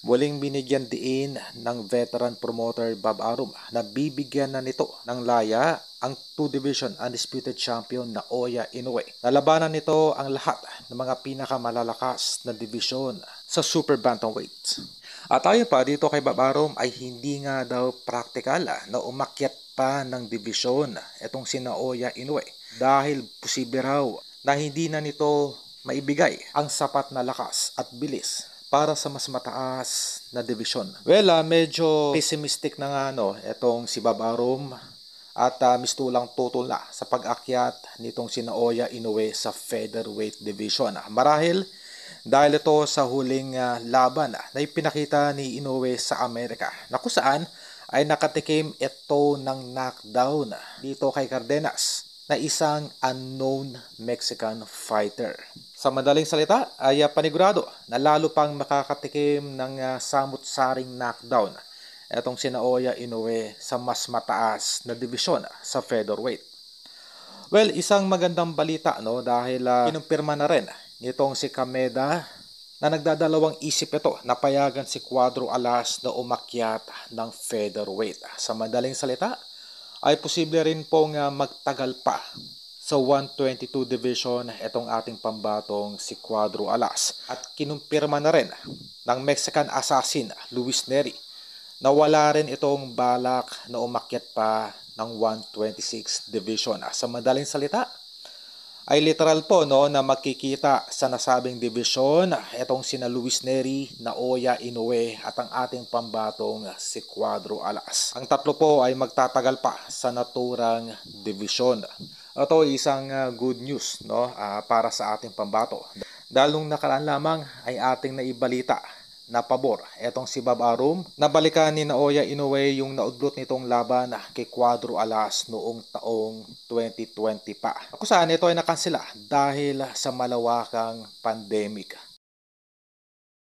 Muling binigyan diin ng veteran promoter Bob Arum na bibigyan na nito ng laya ang 2 division undisputed champion na Oya Inoue. Nalabanan nito ang lahat ng mga pinakamalalakas na division sa super bantamweight. At ayon pa dito kay Bob Arum ay hindi nga daw praktikal na umakyat pa ng division itong sina Oya Inoue dahil posible raw na hindi na nito maibigay ang sapat na lakas at bilis para sa mas mataas na division. Well, medyo pessimistic na nga itong si Bob Arum at mistulang tutol na sa pag-akyat nitong sina Oya Inoue sa featherweight division. Marahil dahil ito sa huling laban na ipinakita ni Inoue sa Amerika na kung saan ay nakatikim ito ng knockdown dito kay Cardenas na isang unknown Mexican fighter. Sa madaling salita ay panigurado na lalo pang makakatikim ng samut-saring knockdown itong sina Oya Inoue sa mas mataas na divisyon sa featherweight. Well, isang magandang balita dahil kinumpirma na rin nitong si Kameda na nagdadalawang isip ito na payagan si Cuadro Alas na umakyat ng featherweight. Sa madaling salita ay posible rin pong magtagal pa sa 122 division itong ating pambatong si Cuadro Alas. At kinumpirma na rin ng Mexican assassin Luis Neri na wala rin itong balak na umakyat pa ng 126 division. Sa madaling salita ay literal po na makikita sa nasabing division itong sina Luis Neri, na Oya Inoue at ang ating pambatong si Cuadro Alas. Ang tatlo po ay magtatagal pa sa naturang division. Ito isang good news para sa ating pambato. Dahil nung nakaraan lamang ay ating naibalita na pabor etong si Bob Arum na balikan ni Oya Inoue yung naudlot nitong laban kay Cuadro Alas noong taong 2020 pa. Kung saan ito ay nakansela dahil sa malawakang pandemic.